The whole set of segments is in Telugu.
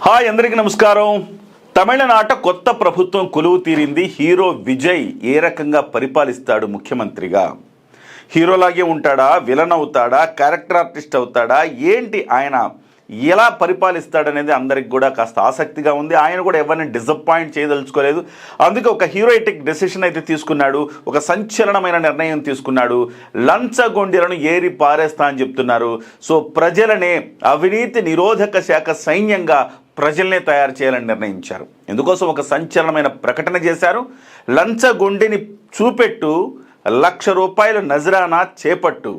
హాయ్ అందరికీ నమస్కారం. తమిళనాట కొత్త ప్రభుత్వం కొలువు తీరింది. హీరో విజయ్ ఏ రకంగా పరిపాలిస్తాడు ముఖ్యమంత్రిగా? హీరోలాగే ఉంటాడా, విలన్ అవుతాడా, క్యారెక్టర్ ఆర్టిస్ట్ అవుతాడా, ఏంటి ఆయన ఎలా పరిపాలిస్తాడనేది అందరికి కూడా కాస్త ఆసక్తిగా ఉంది. ఆయన కూడా ఎవరిని డిసప్పాయింట్ చేయదలుచుకోలేదు. అందుకే ఒక హీరోయిటిక్ డెసిషన్ అయితే తీసుకున్నాడు, ఒక సంచలనమైన నిర్ణయం తీసుకున్నాడు. లంచగొండిలను ఏరి పారేస్తా అని చెప్తున్నారు. సో ప్రజలనే అవినీతి నిరోధక శాఖ సైన్యంగా ప్రజల్నే తయారు చేయాలని నిర్ణయించారు. ఇందుకోసం ఒక సంచలనమైన ప్రకటన చేశారు. లంచగొండిని చూపెట్టు, ₹1,00,000 నజరానా చేపట్టు,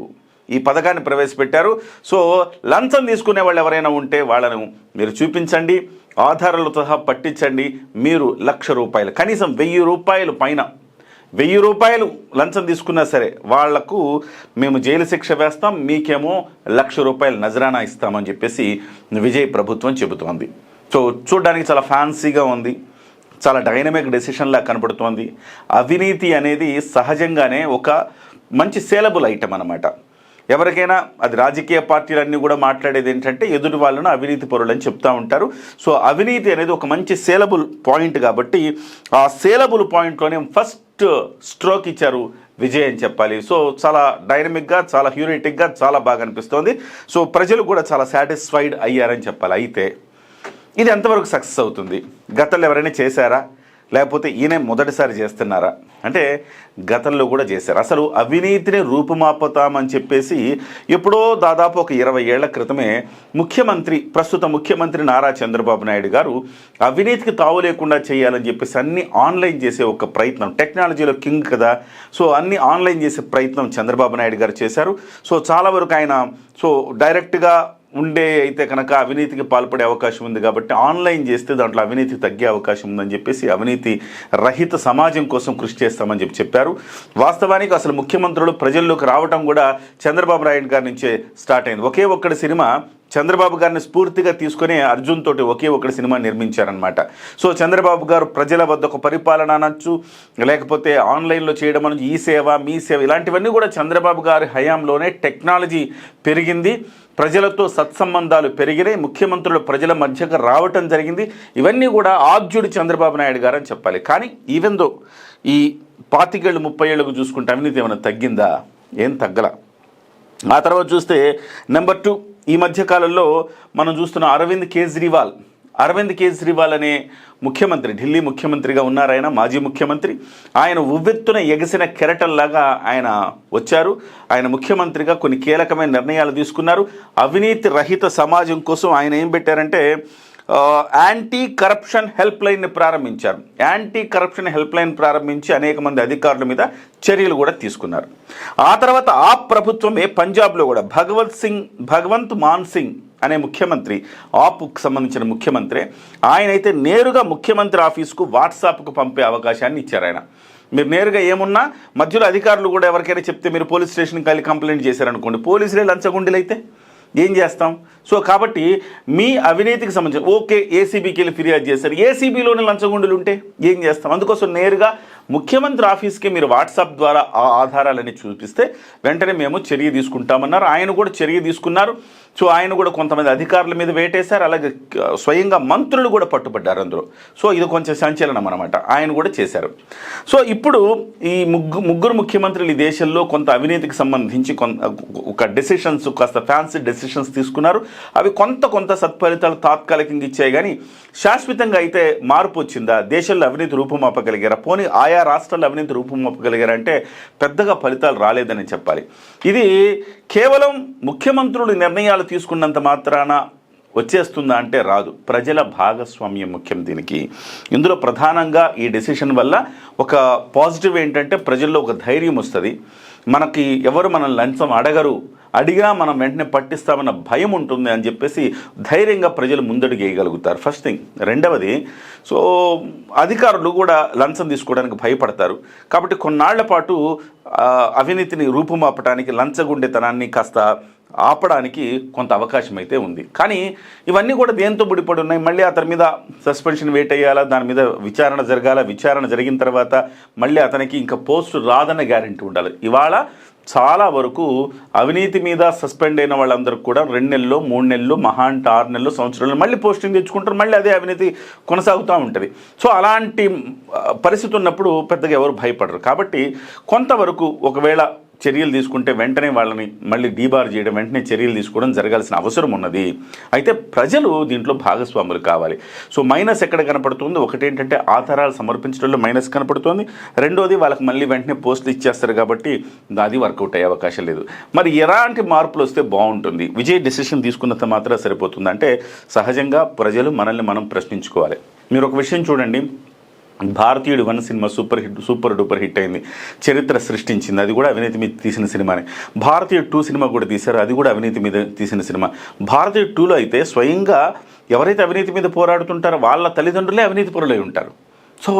ఈ పథకాన్ని ప్రవేశపెట్టారు. సో లంచం తీసుకునే వాళ్ళు ఎవరైనా ఉంటే వాళ్ళను మీరు చూపించండి, ఆధారాలతో సహా పట్టించండి. మీరు ₹1,00,000 కనీసం ₹1,000 పైన ₹1,000 లంచం తీసుకున్నా సరే వాళ్లకు మేము జైలు శిక్ష వేస్తాం, మీకేమో ₹1,00,000 నజరానా ఇస్తామని చెప్పేసి విజయ్ ప్రభుత్వం చెబుతోంది. సో చూడడానికి చాలా ఫ్యాన్సీగా ఉంది, చాలా డైనమిక్ డెసిషన్లా కనపడుతోంది. అవినీతి అనేది సహజంగానే ఒక మంచి సేలబుల్ ఐటమ్ అన్నమాట. ఎవరికైనా అది రాజకీయ పార్టీలన్నీ కూడా మాట్లాడేది ఏంటంటే ఎదుటి వాళ్ళను అవినీతి పరులు అని చెప్తూ ఉంటారు. సో అవినీతి అనేది ఒక మంచి సేలబుల్ పాయింట్ కాబట్టి ఆ సేలబుల్ పాయింట్లోనే ఫస్ట్ స్ట్రోక్ ఇచ్చారు విజయ్ అని చెప్పాలి. సో చాలా డైనమిక్గా, చాలా హ్యూరిటిక్గా, చాలా బాగా అనిపిస్తోంది. సో ప్రజలు కూడా చాలా సాటిస్ఫైడ్ అయ్యారని చెప్పాలి. అయితే ఇది ఎంతవరకు సక్సెస్ అవుతుంది? గతంలో ఎవరైనా చేశారా, లేకపోతే ఈయన మొదటిసారి చేస్తున్నారా అంటే గతంలో కూడా చేశారు. అసలు అవినీతిని రూపుమాపుతామని చెప్పేసి ఎప్పుడో దాదాపు ఒక 20 ఏళ్ల క్రితమే ప్రస్తుత ముఖ్యమంత్రి నారా చంద్రబాబు నాయుడు గారు అవినీతికి తావు లేకుండా చేయాలని చెప్పేసి అన్ని ఆన్లైన్ చేసే ఒక ప్రయత్నం, టెక్నాలజీలో కింగ్ కదా, సో అన్ని ఆన్లైన్ చేసే ప్రయత్నం చంద్రబాబు నాయుడు గారు చేశారు. సో చాలా వరకు ఆయన డైరెక్ట్గా ఉండే అయితే కనుక అవినీతికి పాల్పడే అవకాశం ఉంది కాబట్టి ఆన్లైన్ చేస్తే దాంట్లో అవినీతి తగ్గే అవకాశం ఉందని చెప్పేసి అవినీతి రహిత సమాజం కోసం కృషి చేస్తామని చెప్పారు. వాస్తవానికి అసలు ముఖ్యమంత్రులు ప్రజల్లోకి రావటం కూడా చంద్రబాబు నాయుడు గారి నుంచే స్టార్ట్ అయింది. ఒకే ఒక్కడి సినిమా చంద్రబాబు గారిని స్ఫూర్తిగా తీసుకుని అర్జున్ తోటి ఒకే ఒక్కడి సినిమా నిర్మించారనమాట. సో చంద్రబాబు గారు ప్రజల వద్ద ఒక పరిపాలన అనొచ్చు, లేకపోతే ఆన్లైన్లో చేయడం అనొచ్చు, ఈ సేవ మీ సేవ, ఇలాంటివన్నీ కూడా చంద్రబాబు గారి హయాంలోనే టెక్నాలజీ పెరిగింది, ప్రజలతో సత్సంబంధాలు పెరిగినాయి, ముఖ్యమంత్రులు ప్రజల మధ్యకు రావటం జరిగింది. ఇవన్నీ కూడా ఆద్యుడు చంద్రబాబు నాయుడు గారు అని చెప్పాలి. కానీ ఈవెన్ దో ఈ 25 ఏళ్ళు 30 ఏళ్ళకు చూసుకుంటే అవినీతి ఏమైనా తగ్గిందా? ఏం తగ్గల. ఆ తర్వాత చూస్తే నెంబర్ 2, ఈ మధ్యకాలంలో మనం చూస్తున్న అరవింద్ కేజ్రీవాల్ అనే ముఖ్యమంత్రి, ఢిల్లీ ముఖ్యమంత్రిగా ఉన్నారు. ఆయన మాజీ ముఖ్యమంత్రి. ఆయన ఉవ్వెత్తున ఎగసిన కెరటంలాగా ఆయన వచ్చారు. ఆయన ముఖ్యమంత్రిగా కొన్ని కీలకమైన నిర్ణయాలు తీసుకున్నారు. అవినీతి రహిత సమాజం కోసం ఆయన ఏం పెట్టారంటే యాంటీ కరప్షన్ హెల్ప్ లైన్ని ప్రారంభించారు. యాంటీ కరప్షన్ హెల్ప్ లైన్ ప్రారంభించి అనేక మంది అధికారుల మీద చర్యలు కూడా తీసుకున్నారు. ఆ తర్వాత ఆ ప్రభుత్వమే పంజాబ్లో కూడా భగవంత్ మాన్ సింగ్ అనే ముఖ్యమంత్రి, ఆప్కు సంబంధించిన ముఖ్యమంత్రి, ఆయన అయితే నేరుగా ముఖ్యమంత్రి ఆఫీస్కు వాట్సాప్కు పంపే అవకాశాన్ని ఇచ్చారు. ఆయన మీరు నేరుగా ఏమున్నా మధ్యలో అధికారులు కూడా ఎవరికైనా చెప్తే మీరు పోలీస్ స్టేషన్కి వెళ్ళి కంప్లైంట్ చేశారనుకోండి, పోలీసులే లంచగొండిలు అయితే ఏం చేస్తాం? సో కాబట్టి మీ అవినీతికి సంబంధించి ఏసీబీకి వెళ్ళి ఫిర్యాదు చేశారు, ఏసీబీలోనే లంచగొండులు ఉంటే ఏం చేస్తాం? అందుకోసం నేరుగా ముఖ్యమంత్రి ఆఫీస్కి మీరు వాట్సాప్ ద్వారా ఆ ఆధారాలని చూపిస్తే వెంటనే మేము చర్య తీసుకుంటామన్నారు. ఆయన కూడా చర్య తీసుకున్నారు. సో ఆయన కూడా కొంతమంది అధికారుల మీద వేటేశారు, అలాగే స్వయంగా మంత్రులు కూడా పట్టుబడ్డారు అందులో. సో ఇది కొంచెం సంచలనం అనమాట, ఆయన కూడా చేశారు. సో ఇప్పుడు ఈ ముగ్గురు ముఖ్యమంత్రులు ఈ దేశంలో కొంత అవినీతికి సంబంధించి ఒక డెసిషన్స్, కాస్త ఫ్యాన్సీ డెసిషన్స్ తీసుకున్నారు. అవి కొంత సత్ఫలితాలు తాత్కాలికంగా ఇచ్చాయి, కానీ శాశ్వతంగా అయితే మార్పు వచ్చిందా? దేశంలో అవినీతి రూపుమాపగలిగారా? పోనీ ఆయా రాష్ట్రాల్లో అవినీతి రూపుమాపగలిగారంటే పెద్దగా ఫలితాలు రాలేదని చెప్పాలి. ఇది కేవలం ముఖ్యమంత్రులు నిర్ణయాలు తీసుకున్నంత మాత్రాన వచ్చేస్తుందా అంటే రాదు. ప్రజల భాగస్వామ్యం ముఖ్యం దీనికి. ఇందులో ప్రధానంగా ఈ డెసిషన్ వల్ల ఒక పాజిటివ్ ఏంటంటే ప్రజల్లో ఒక ధైర్యం వస్తుంది. మనకి ఎవరు మనం లంచం అడిగినా మనం వెంటనే పట్టిస్తామన్న భయం ఉంటుంది అని చెప్పేసి ధైర్యంగా ప్రజలు ముందడుగు వేయగలుగుతారు. First thing. రెండవది, సో అధికారులు కూడా లంచం తీసుకోవడానికి భయపడతారు. కాబట్టి కొన్నాళ్ల పాటు అవినీతిని రూపుమాపడానికి లంచగొండితనాన్ని కాస్త ఆపడానికి కొంత అవకాశం అయితే ఉంది. కానీ ఇవన్నీ కూడా దేంతో ముడిపడి ఉన్నాయి? మళ్ళీ అతని మీద సస్పెన్షన్ వేటేయాలా, దాని మీద విచారణ జరగాల, విచారణ జరిగిన తర్వాత మళ్ళీ అతనికి ఇంకా పోస్టు రాదన్న గ్యారెంటీ ఉండాలి. ఇవాళ చాలా వరకు అవినీతి మీద సస్పెండ్ అయిన వాళ్ళందరూ కూడా 2 నెలలు 3 నెలలు మహా అంటే 6 నెలలు సంవత్సరాలు మళ్ళీ పోస్టింగ్ తెచ్చుకుంటారు, మళ్ళీ అదే అవినీతి కొనసాగుతూ ఉంటుంది. సో అలాంటి పరిస్థితి ఉన్నప్పుడు పెద్దగా ఎవరు భయపడరు. కాబట్టి కొంతవరకు ఒకవేళ చర్యలు తీసుకుంటే వెంటనే వాళ్ళని మళ్ళీ డీబార్ చేయడం, వెంటనే చర్యలు తీసుకోవడం జరగాల్సిన అవసరం ఉన్నది. అయితే ప్రజలు దీంట్లో భాగస్వాములు కావాలి. సో మైనస్ ఎక్కడ కనపడుతుంది? ఒకటి ఏంటంటే ఆధారాలు సమర్పించడంలో మైనస్ కనపడుతుంది. రెండోది వాళ్ళకి మళ్ళీ వెంటనే పోస్టులు ఇచ్చేస్తారు కాబట్టి అది వర్కౌట్ అయ్యే అవకాశం లేదు. మరి ఎలాంటి మార్పులు వస్తే బాగుంటుంది? విజయ్ డెసిషన్ తీసుకున్నంత మాత్రం సరిపోతుంది అంటే సహజంగా ప్రజలు మనల్ని మనం ప్రశ్నించుకోవాలి. మీరు ఒక విషయం చూడండి, భారతీయుడు 1 సినిమా సూపర్ డూపర్ హిట్ అయింది, చరిత్ర సృష్టించింది. అది కూడా అవినీతి మీద తీసిన సినిమానే. భారతీయుడు 2 సినిమా కూడా తీశారు, అది కూడా అవినీతి మీద తీసిన సినిమా. భారతీయుడు 2లో అయితే స్వయంగా ఎవరైతే అవినీతి మీద పోరాడుతుంటారో వాళ్ళ తల్లిదండ్రులే అవినీతి పరులై ఉంటారు. సో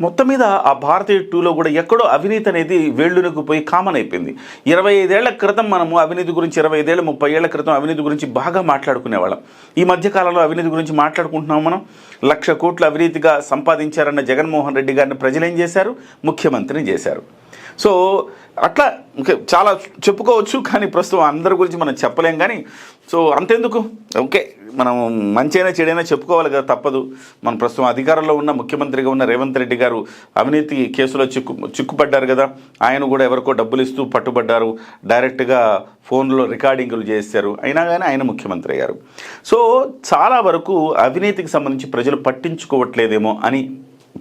మొత్తం మీద ఆ భారతీయ 2లో కూడా ఎక్కడో అవినీతి అనేది వేళ్ళునకు పోయి కామన్ అయిపోయింది. 25 ఏళ్ల క్రితం మనము అవినీతి గురించి 25 ఏళ్ళ 30 ఏళ్ల క్రితం అవినీతి గురించి బాగా మాట్లాడుకునేవాళ్ళం. ఈ మధ్యకాలంలో అవినీతి గురించి మాట్లాడుకుంటున్నాం మనం. 1,00,000 కోట్లు అవినీతిగా సంపాదించారన్న జగన్మోహన్ రెడ్డి గారిని ప్రజలు ఏం చేశారు? ముఖ్యమంత్రిని చేశారు. సో అట్లా చాలా చెప్పుకోవచ్చు, కానీ ప్రస్తుతం అందరి గురించి మనం చెప్పలేం. కానీ సో అంతెందుకు, ఓకే మనం మంచైనా చెడైనా చెప్పుకోవాలి కదా, తప్పదు. మన ప్రస్తుతం అధికారంలో ఉన్న ముఖ్యమంత్రిగా ఉన్న రేవంత్ రెడ్డి గారు అవినీతి కేసులో చిక్కుపడ్డారు కదా. ఆయన కూడా ఎవరికో డబ్బులు ఇస్తూ పట్టుబడ్డారు, డైరెక్ట్గా ఫోన్లో రికార్డింగ్లు చేశారు, అయినా కానీ ఆయన ముఖ్యమంత్రి అయ్యారు. సో చాలా వరకు అవినీతికి సంబంధించి ప్రజలు పట్టించుకోవట్లేదేమో అని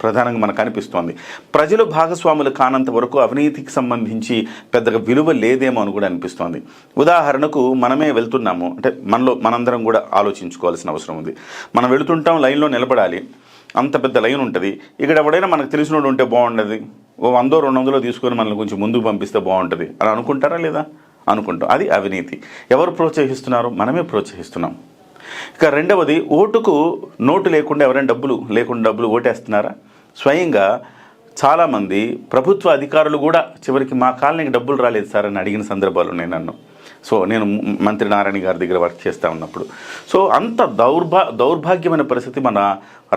ప్రధానంగా మనకు అనిపిస్తోంది. ప్రజలు భాగస్వాములు కానంత వరకు అవినీతికి సంబంధించి పెద్దగా విలువ లేదేమో అని కూడా అనిపిస్తోంది. ఉదాహరణకు మనమే వెళ్తున్నాము అంటే మనందరం కూడా ఆలోచించుకోవాల్సిన అవసరం ఉంది. మనం వెళుతుంటాం, లైన్లో నిలబడాలి, అంత పెద్ద లైన్ ఉంటుంది. ఇక్కడ ఎవడైనా మనకు తెలిసినోడు ఉంటే బాగుండదు, ఓ 100-200 తీసుకొని మనల్ని కొంచెం ముందుకు పంపిస్తే బాగుంటుంది అని అనుకుంటారా లేదా? అనుకుంటాం. అది అవినీతి. ఎవరు ప్రోత్సహిస్తున్నారు? మనమే ప్రోత్సహిస్తున్నాం. ఇక రెండవది, ఓటుకు నోటు లేకుండా ఎవరైనా డబ్బులు ఓటేస్తున్నారా? స్వయంగా చాలామంది ప్రభుత్వ అధికారులు కూడా చివరికి మా కాలనీకి డబ్బులు రాలేదు సార్ అని అడిగిన సందర్భాలు ఉన్నాయి నన్ను. సో నేను మంత్రి నారాయణ గారి దగ్గర వర్క్ చేస్తూ ఉన్నప్పుడు. సో అంత దౌర్భాగ్యమైన పరిస్థితి మన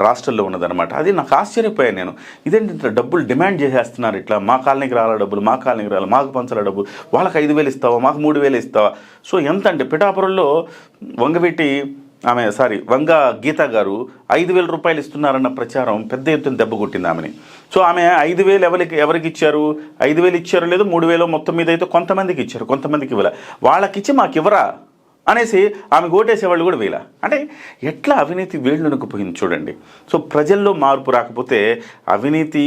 రాష్ట్రంలో ఉన్నదనమాట. అది నాకు ఆశ్చర్యపోయాను నేను. ఇదేంటి ఇంత డబ్బులు డిమాండ్ చేసేస్తున్నారు, ఇట్లా మా కాలనీకి రాల డబ్బులు, మా కాలనీకి రాలి, మాకు పంచాల డబ్బులు, వాళ్ళకి 5,000 ఇస్తావా, మాకు 3,000 ఇస్తావా? సో ఎంత అంటే పిఠాపురంలో వంగ గీత గారు 5,000 రూపాయలు ఇస్తున్నారన్న ప్రచారం పెద్ద ఎత్తున దెబ్బ కొట్టింది ఆమెని. సో ఆమె 5,000 ఎవరికి ఇచ్చారు? 5,000 ఇచ్చారు, లేదు 3,000 మొత్తం మీద అయితే కొంతమందికి ఇచ్చారు, కొంతమందికి ఇవ్వలే. వాళ్ళకిచ్చి మాకు ఇవ్వరా అనేసి ఆమె ఓటేసేవాళ్ళు కూడా వీళ్ళ. అంటే ఎట్లా అవినీతి వేళ్ళునకుపోయింది చూడండి. సో ప్రజల్లో మార్పు రాకపోతే అవినీతి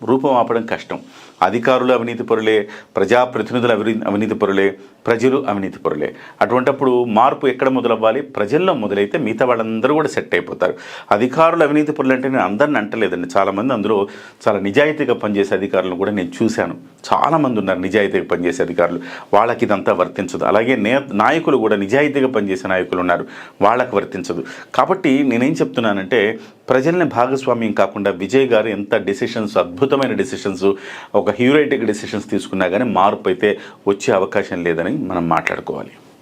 రూపం ఆపడం కష్టం. అధికారులు అవినీతి పరులే, ప్రజాప్రతినిధులు అవినీతి పరులే, ప్రజలు అవినీతి పరులే. అటువంటప్పుడు మార్పు ఎక్కడ మొదలవ్వాలి? ప్రజల్లో మొదలైతే మిగతా వాళ్ళందరూ కూడా సెట్ అయిపోతారు. అధికారులు అవినీతి పరులు అంటే నేను అందరిని అంటలేదండి. చాలామంది అందులో చాలా నిజాయితీగా పనిచేసే అధికారులను కూడా నేను చూశాను. చాలామంది ఉన్నారు నిజాయితీగా పనిచేసే అధికారులు, వాళ్ళకి ఇదంతా వర్తించదు. అలాగే నాయకులు కూడా నిజాయితీగా పనిచేసే నాయకులు ఉన్నారు, వాళ్ళకి వర్తించదు. కాబట్టి నేనేం చెప్తున్నానంటే ప్రజల్ని భాగస్వామ్యం కాకుండా విజయ్ గారు ఎంత డెసిషన్స్, అద్భుతమైన డెసిషన్స్, ఒక హ్యూరైటిక్ డెసిషన్స్ తీసుకున్నా కానీ మార్పు అయితే వచ్చే అవకాశం లేదని మనం మాట్లాడుకోవాలి.